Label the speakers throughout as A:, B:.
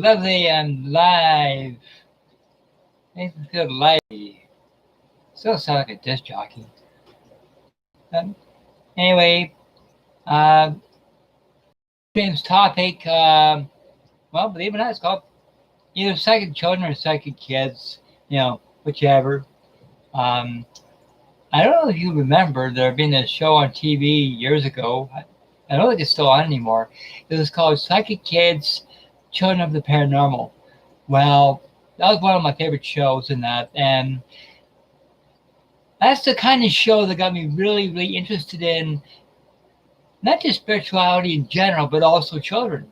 A: lovely and live. Makes me feel lively. Still sound like a disc jockey. Anyway, uh, James' topic, well, believe it or not, it's called either psychic children or psychic kids, whichever. I don't know if you remember there being a show on TV years ago. I don't think it's still on anymore. It was called Psychic Kids, Children of the Paranormal. Well, that was one of my favorite shows in that. And that's the kind of show that got me really, really interested in not just spirituality in general, but also children.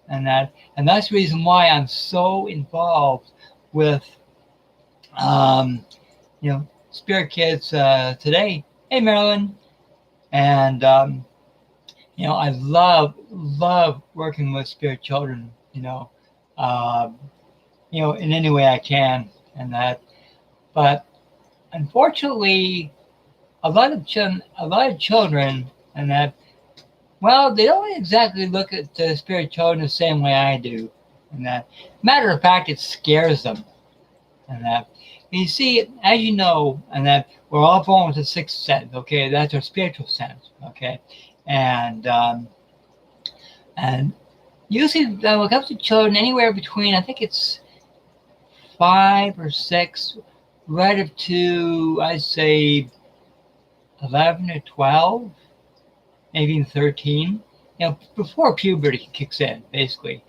A: And that's the reason why I'm so involved with, Spirit Kids today. Hey, Marilyn. And, I love working with spirit children, in any way I can and that. But unfortunately, a lot of children and that, well, they don't exactly look at the spirit children the same way I do. And that, matter of fact, it scares them. And that, you see, as you know, and that we're all born with a sixth sense. Okay, that's our spiritual sense. Okay, and usually when it comes to children, anywhere between, I think it's 5 or 6, right up to, I'd say 11 or 12, maybe even 13, before puberty kicks in, basically.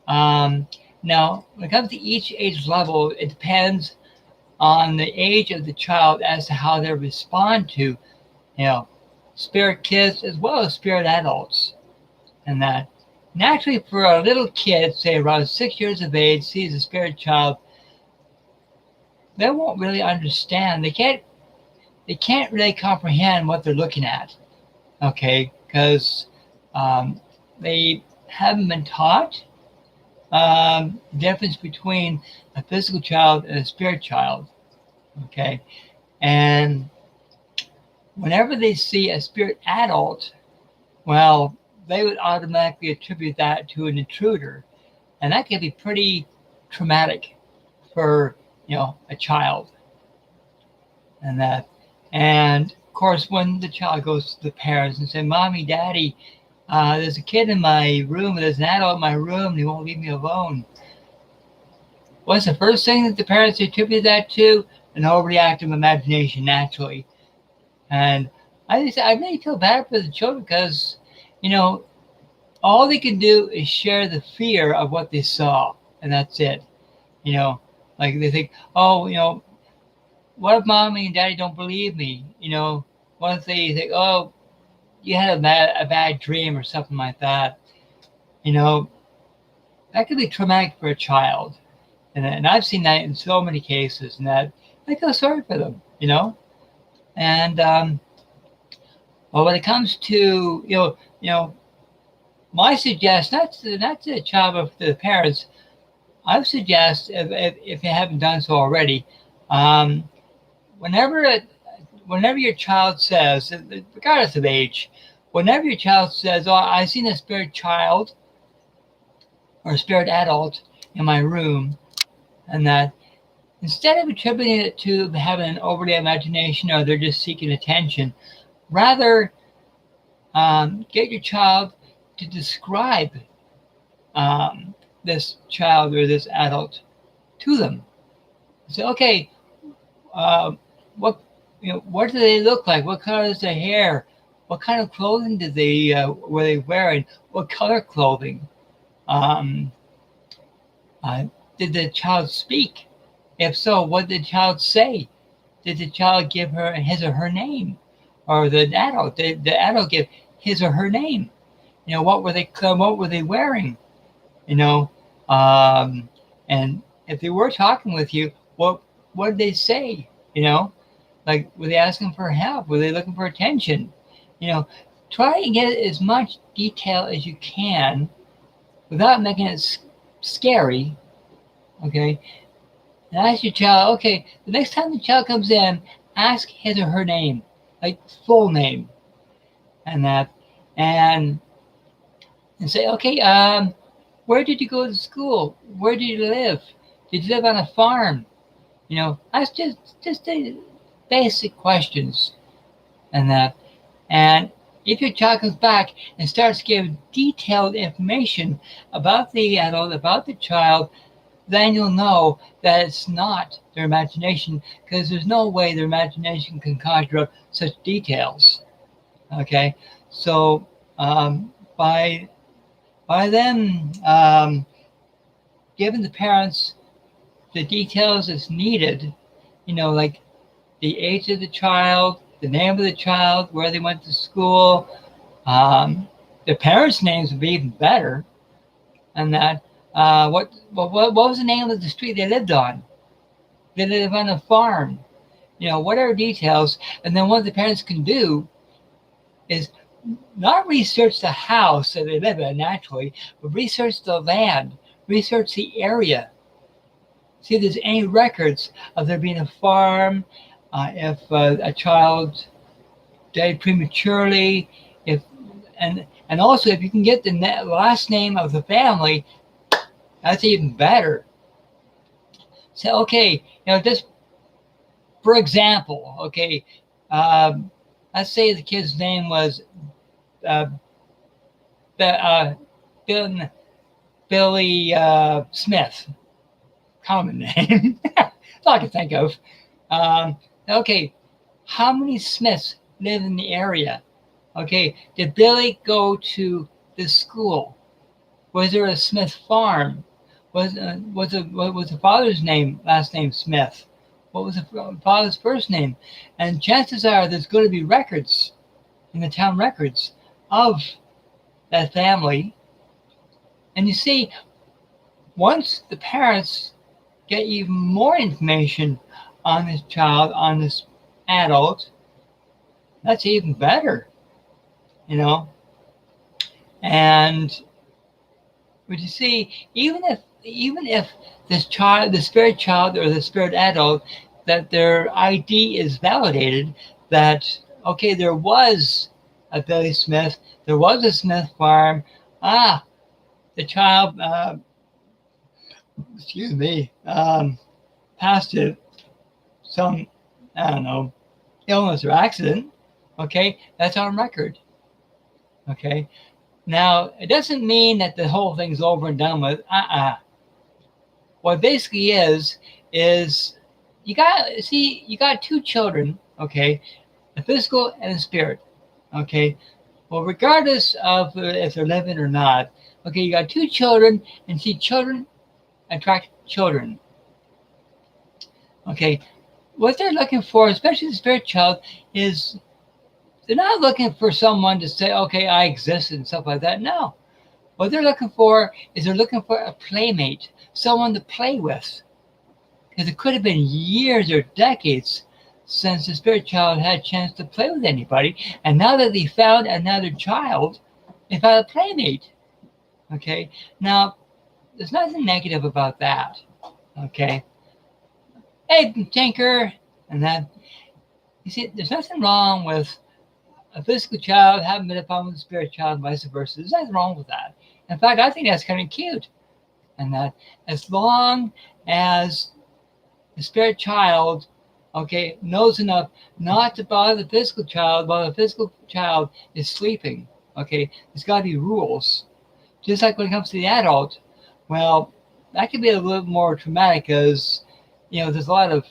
A: Now, when it comes to each age level, it depends on the age of the child as to how they respond to, spirit kids as well as spirit adults. And that naturally for a little kid, say around 6 years of age, sees a spirit child, they won't really understand. They can't really comprehend what they're looking at. Okay, because they haven't been taught the difference between a physical child and a spirit child. Okay, and whenever they see a spirit adult, well, they would automatically attribute that to an intruder, and that can be pretty traumatic for a child. And of course, when the child goes to the parents and says, "Mommy, Daddy, there's a kid in my room, there's an adult in my room, and he won't leave me alone," what's the first thing that the parents attribute that to? An overreactive imagination, naturally. And I really feel bad for the children because, all they can do is share the fear of what they saw, and that's it. Like they think, oh, what if Mommy and Daddy don't believe me? What if they think, oh, you had a bad dream or something like that? That could be traumatic for a child. And I've seen that in so many cases, and that I feel sorry for them, And well, when it comes to my suggestion, not to the child, but to the parents, I would suggest if you haven't done so already, whenever your child says, regardless of age, whenever your child says, "Oh, I've seen a spirit child or a spirit adult in my room," and that, instead of attributing it to having an overly imagination or they're just seeking attention, rather get your child to describe this child or this adult to them. Say, okay, what do they look like? What color is their hair? What kind of clothing were they wearing? What color clothing? Did the child speak? If so, what did the child say? Did the child give her his or her name? Or did the adult give his or her name? What were they wearing? And if they were talking with you, what did they say? Like, were they asking for help? Were they looking for attention? Try and get as much detail as you can without making it scary. Okay. And ask your child, okay, the next time the child comes in, ask his or her name, like full name, and say, okay, Where did you go to school? Where did you live? Did you live on a farm? That's just the basic questions and that. And if your child comes back and starts giving detailed information about the adult, about the child, then you'll know that it's not their imagination, because there's no way their imagination can conjure up such details. Okay, so by them giving the parents the details that's needed, like the age of the child, the name of the child, where they went to school, the parents' names would be even better, and that what was the name of the street they lived on? Did they live on a farm? Whatever details. And then what the parents can do is not research the house that they live in naturally, but research the land, research the area. See if there's any records of there being a farm, if a child died prematurely, and also if you can get the last name of the family, that's even better. So, okay, just for example, okay, let's say the kid's name was Billy Smith, common name. That's all I can think of. Okay, how many Smiths live in the area? Okay, did Billy go to this school? Was there a Smith farm? Was the father's last name Smith? What was the father's first name? And chances are there's going to be records in the town records of that family. And you see, once the parents get even more information on this child, on this adult, that's even better, And but you see, even if this child, the spirit child or the spirit adult, that their ID is validated, that okay, there was a Billy Smith, there was a Smith farm, the child, passed it some, I don't know, illness or accident, okay, that's on record, okay. Now, it doesn't mean that the whole thing's over and done with. What basically is you got two children, okay, a physical and a spirit, okay. Well, regardless of if they're living or not, okay, you got two children, and see, children attract children. Okay, what they're looking for, especially the spirit child, is they're not looking for someone to say, okay, I exist and stuff like that. No. What they're looking for is they're looking for a playmate, someone to play with. Because it could have been years or decades since the spirit child had a chance to play with anybody. And now that they found another child, they found a playmate. Okay? Now, there's nothing negative about that. Okay? Hey, Tinker! And that. You see, there's nothing wrong with a physical child having been upon with a spirit child and vice versa. There's nothing wrong with that. In fact, I think that's kind of cute. And that as long as the spirit child, okay, knows enough not to bother the physical child while the physical child is sleeping, okay, there's got to be rules. Just like when it comes to the adult, well, that could be a little more traumatic because, there's a lot of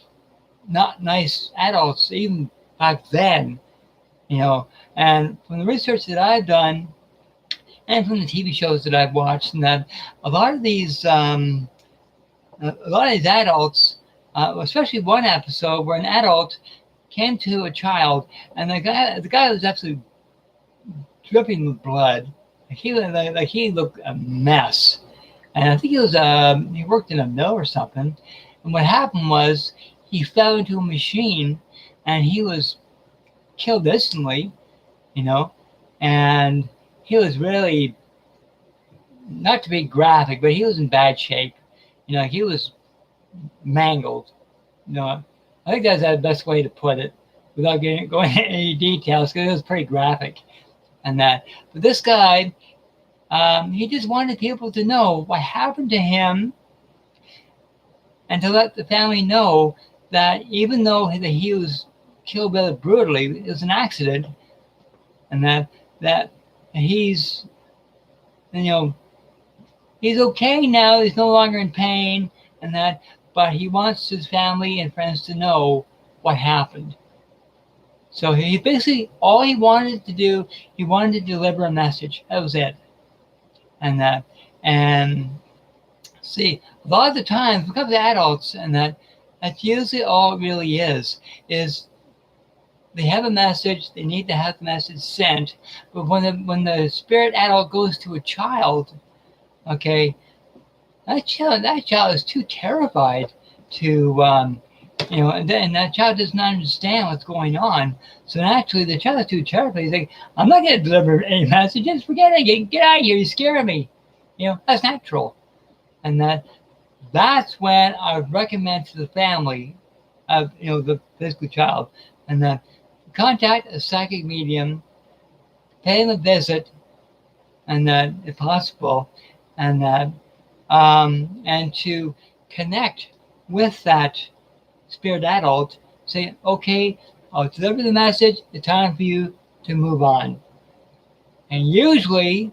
A: not nice adults even back then. And from the research that I've done, and from the TV shows that I've watched, and that a lot of these adults, especially one episode where an adult came to a child, and the guy was absolutely dripping with blood. He looked a mess, and I think he worked in a mill or something. And what happened was he fell into a machine, and he was killed instantly, and he was really, not to be graphic, but he was in bad shape. He was mangled. I think that's the best way to put it without going into any details, because it was pretty graphic and that. But this guy, He just wanted people to know what happened to him, and to let the family know that even though he was killed rather brutally, it was an accident, and that he's, you know, he's okay now. He's no longer in pain, and that, but he wants his family and friends to know what happened. So he basically, all he wanted to do, he wanted to deliver a message. That was it. And see, a lot of the times, because of adults, and that's usually all it really is they have a message, they need to have the message sent, but when the spirit adult goes to a child, okay, that child is too terrified to, and that child does not understand what's going on. So naturally, the child is too terrified. He's like, I'm not going to deliver any messages. Forget it. Get out of here. You're scaring me. That's natural. And that's when I would recommend to the family of, the physical child, and that contact a psychic medium, pay them a visit, and that, if possible, and to connect with that spirit adult, say, okay, I'll deliver the message. It's time for you to move on. And usually,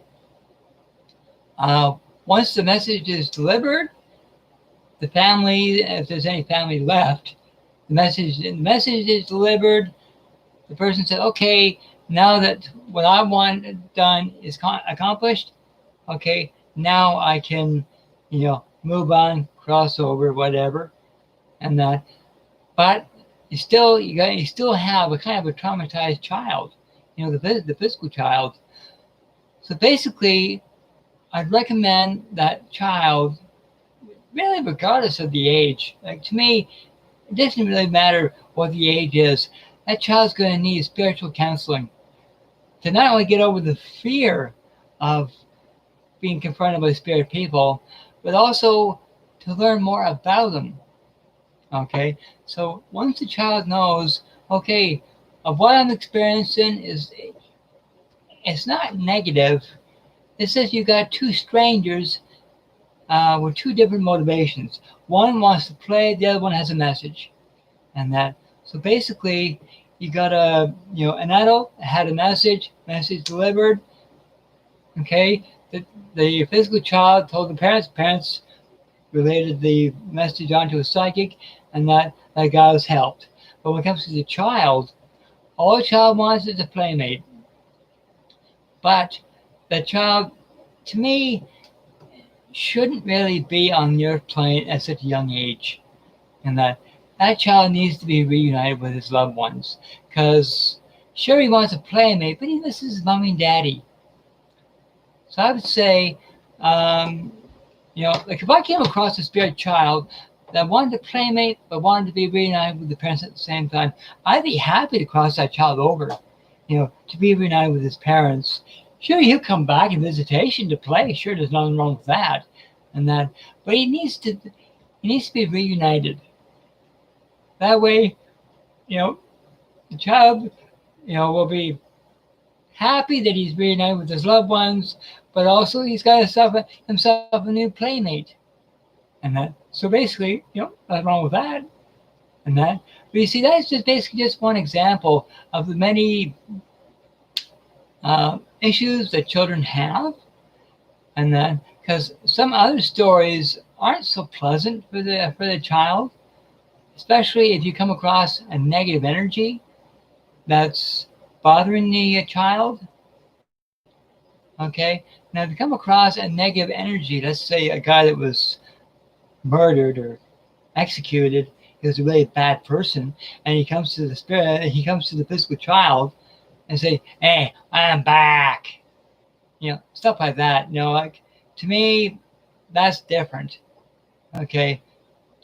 A: once the message is delivered, the family, if there's any family left, the message is delivered. The person said, okay, now that what I want done is accomplished, okay, now I can, move on, cross over, whatever, and that. But you still have a kind of a traumatized child, the physical child. So basically, I'd recommend that child, really regardless of the age. Like, to me, it doesn't really matter what the age is. That child's going to need spiritual counseling to not only get over the fear of being confronted by spirit people, but also to learn more about them. Okay, so once the child knows, okay, of what I'm experiencing it's not negative. It says you got two strangers with two different motivations. One wants to play, the other one has a message, and that. So basically, you got an adult had a message delivered. Okay, the physical child told the parents related the message onto a psychic, and that guy was helped. But when it comes to the child, all the child wants is a playmate. But the child, to me, shouldn't really be on the earth plane at such a young age, and that child needs to be reunited with his loved ones. Because sure, he wants a playmate, but he misses his mommy and daddy. So I would say, like if I came across a spirit child that wanted a playmate but wanted to be reunited with the parents at the same time, I'd be happy to cross that child over, to be reunited with his parents. Sure, he'll come back in visitation to play. Sure, there's nothing wrong with that, but he needs to be reunited. That way, the child, will be happy that he's reunited with his loved ones, but also he's got himself a new playmate. So basically, nothing wrong with that. But you see, that's basically just one example of the many issues that children have. Because some other stories aren't so pleasant for the child, especially if you come across a negative energy that's bothering the child. Okay, now if you come across a negative energy, let's say a guy that was murdered or executed, he was a really bad person, and he comes to the physical child and say, hey, I'm back. Stuff like that. Like, to me, that's different. Okay,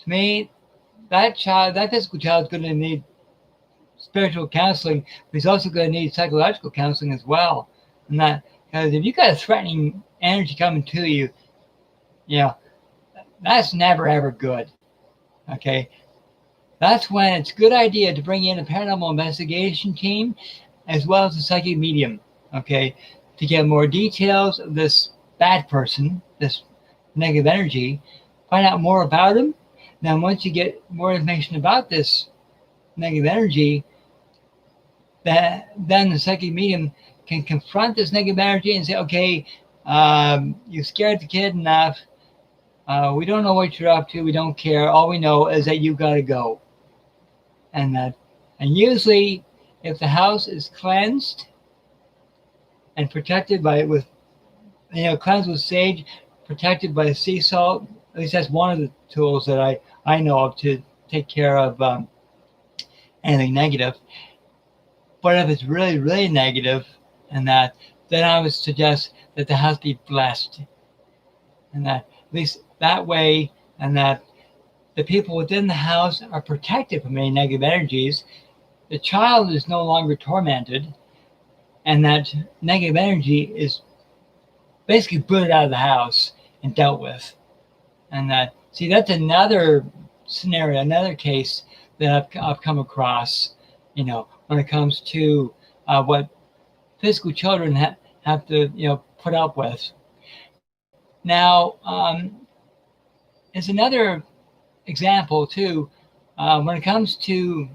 A: to me, that physical child is going to need spiritual counseling, but he's also going to need psychological counseling as well. Because if you got a threatening energy coming to you, that's never ever good. Okay, that's when it's a good idea to bring in a paranormal investigation team as well as a psychic medium. Okay, to get more details of this bad person, this negative energy, find out more about him. Now, once you get more information about this negative energy, then the psychic medium can confront this negative energy and say, okay, you scared the kid enough. We don't know what you're up to. We don't care. All we know is that you got to go. And usually, if the house is cleansed and protected cleansed with sage, protected by sea salt, at least that's one of the tools that I know of to take care of anything negative. But if it's really, really negative, then I would suggest that the house be blessed, and that at least that way, and that the people within the house are protected from any negative energies. The child is no longer tormented, and that negative energy is basically booted out of the house and dealt with. And that's another scenario, another case that I've come across, when it comes to what physical children have to, put up with. Now, there's another example too, when it comes to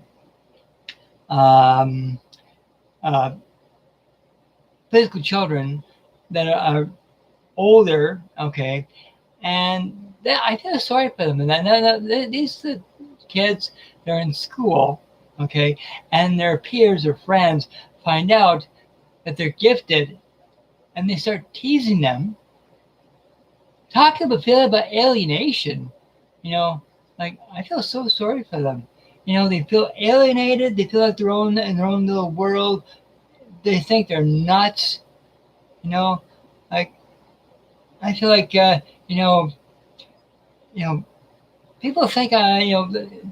A: physical children that are older, okay, and I feel sorry for them. And these are the kids, they're in school, okay, and their peers or friends find out that they're gifted, and they start teasing them, talking about feeling about alienation. Like, I feel so sorry for them. They feel alienated. They feel like they're in their own little world. They think they're nuts. Like, I feel like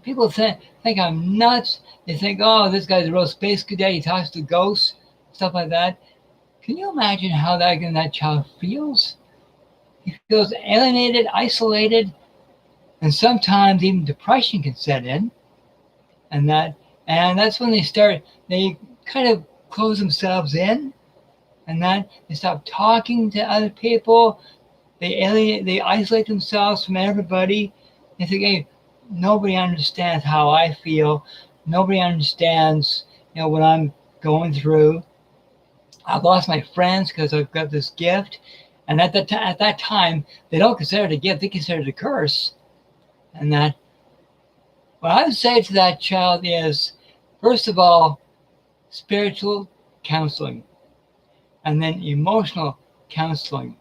A: people think think I'm nuts. They think, oh, this guy's a real space cadet. He talks to ghosts, stuff like that. Can you imagine how that child feels? He feels alienated, isolated, and sometimes even depression can set in. And that's when they kind of close themselves in, and they stop talking to other people. They isolate themselves from everybody. They think, hey, nobody understands how I feel. Nobody understands, what I'm going through. I've lost my friends because I've got this gift. And at that time, they don't consider it a gift. They consider it a curse. And what I would say to that child is, first of all, spiritual counseling, and then emotional counseling.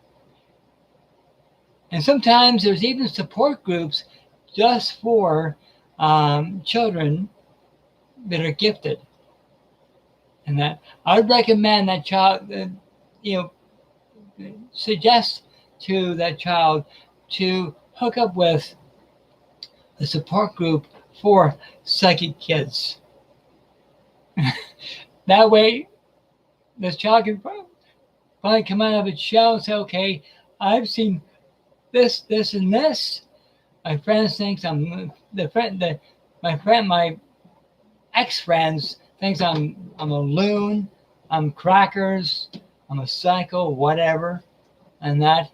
A: And sometimes there's even support groups just for children that are gifted. And I would recommend that child, suggest to that child to hook up with a support group for psychic kids. That way, this child can finally come out of its shell and say, okay, I've seen this, this, and this. My friends think my ex-friends thinks I'm a loon, I'm crackers, I'm a psycho, whatever. And that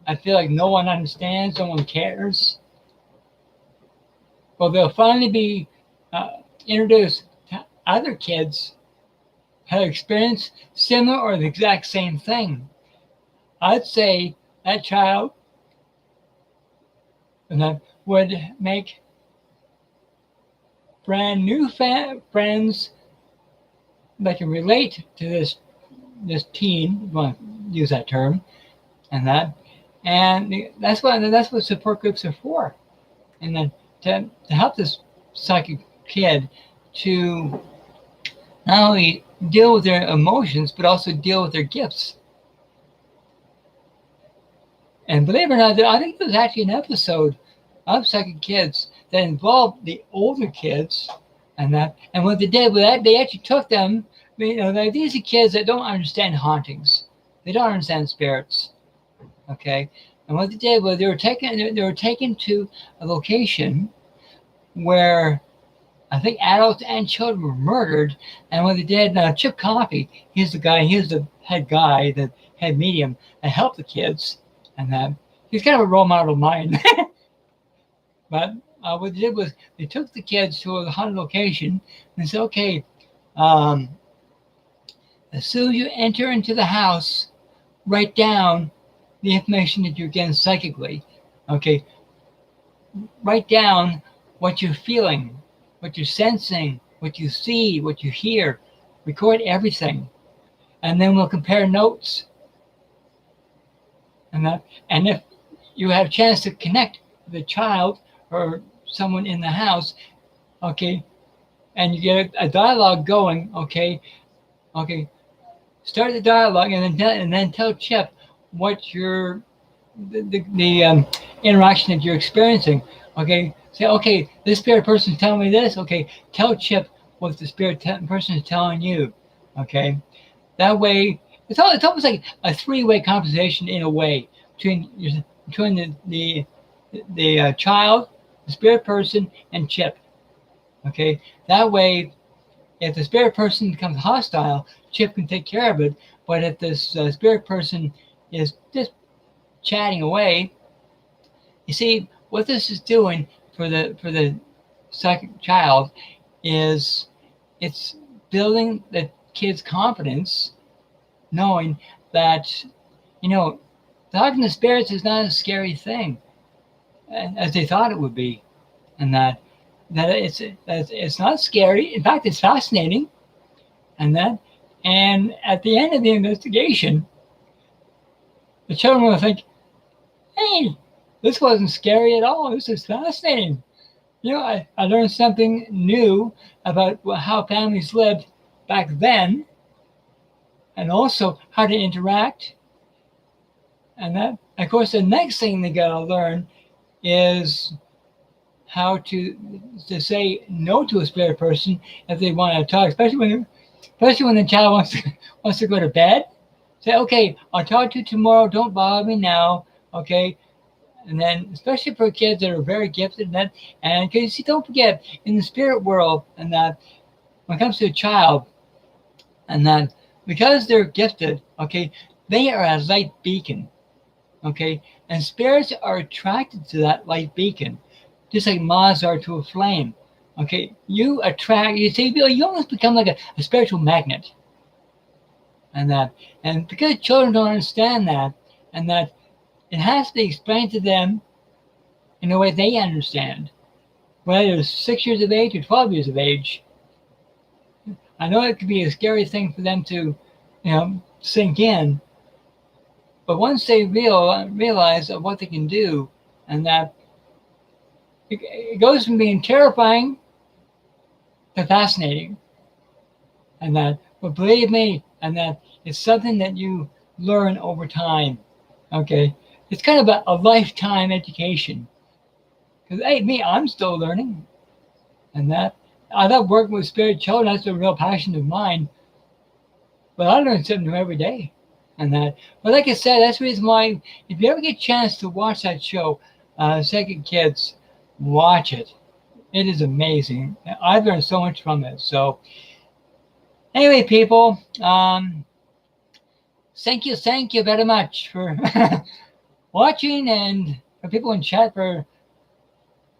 A: I feel like no one understands, no one cares. Well, they'll finally be introduced to other kids who have experienced similar or the exact same thing. I'd say that child would make brand new friends that can relate to this teen, if you want to use that term, and that's what support groups are for. And then to help this psychic kid to not only deal with their emotions, but also deal with their gifts. And believe it or not, I think there's actually an episode of Psychic Kids that involved the older kids, and what they did with that, they actually took them. These are kids that don't understand hauntings. They don't understand spirits. Okay, and what they did was they were taken to a location where I think adults and children were murdered. And what they did, Chip Coffey, he's the head guy that head medium that helped the kids, and that he's kind of a role model of mine. But what they did was they took the kids to a haunted location and said, okay, um, as soon as you enter into the house, write down the information that you're getting psychically. Okay, write down what you're feeling, what you're sensing, what you see, what you hear. Record everything, and then we'll compare notes. And if you have a chance to connect with a child or someone in the house, okay, and you get a dialogue going, okay, start the dialogue and then tell Chip what the interaction that you're experiencing. Okay, say, okay, this spirit person is telling me this. Okay, tell Chip what the spirit person is telling you. Okay, that way it's almost like a three-way conversation in a way between the child, the spirit person, and Chip. Okay, that way, if the spirit person becomes hostile, Chip can take care of it. But if this spirit person is just chatting away, you see what this is doing for the second child is it's building the kid's confidence, knowing that talking to spirits is not a scary thing as they thought it would be, and that it's not scary. In fact, it's fascinating, and at the end of the investigation, the children will think, "Hey, this wasn't scary at all. This is fascinating. I learned something new about how families lived back then, and also how to interact." And that, of course, the next thing they gotta learn is how to say no to a spirit person if they want to talk, especially when the child wants to go to bed. Say, okay, I'll talk to you tomorrow. Don't bother me now. Okay. And then, especially for kids that are very gifted, and because you don't forget, in the spirit world, and that when it comes to a child, and that because they're gifted, okay, they are a light beacon, okay, and spirits are attracted to that light beacon, just like moths are to a flame, okay. You almost become like a spiritual magnet, and because children don't understand that, and that it has to be explained to them in a way they understand, whether it's 6 years of age or 12 years of age. I know it could be a scary thing for them to, sink in, but once they realize of what they can do, and that it goes from being terrifying to fascinating, but believe me, and that it's something that you learn over time. Okay, it's kind of a lifetime education. Because I'm still learning, and that I love working with spirit children. That's a real passion of mine. But I learn something new every day, but like I said, that's the reason why if you ever get a chance to watch that show, Second Kids, watch it. It is amazing. I've learned so much from it. So anyway, people, thank you very much for watching, and for people in chat for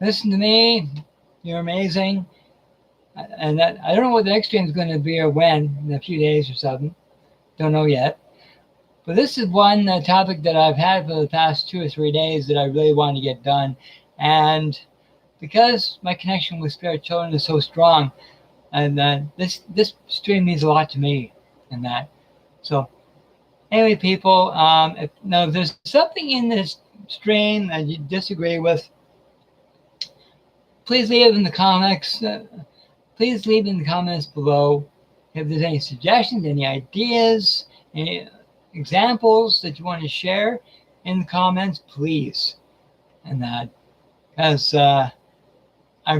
A: listening to me. You're amazing. And I don't know what the next stream is going to be or when, in a few days or something. Don't know yet. But this is one topic that I've had for the past 2 or 3 days that I really want to get done. And because my connection with spirit children is so strong, and this stream means a lot to me, and that. So anyway, people, if there's something in this stream that you disagree with, please leave it in the comments. Please leave in the comments below if there's any suggestions, any ideas, any examples that you want to share in the comments, please. And that, because I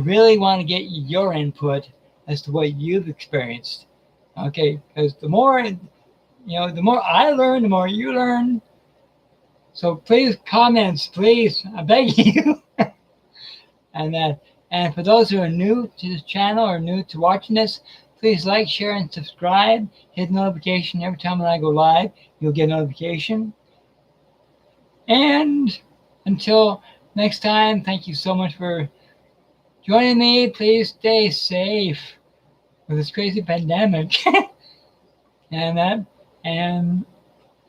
A: really want to get your input as to what you've experienced. Okay, because the more I learn, the more you learn. So please, comments, please, I beg you. And for those who are new to this channel or new to watching this, Please like, share, and subscribe. Hit notification every time when I go live. You'll get a notification. And until next time, thank you so much for joining me. Please stay safe with this crazy pandemic. And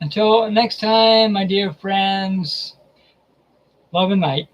A: until next time, my dear friends, love and light.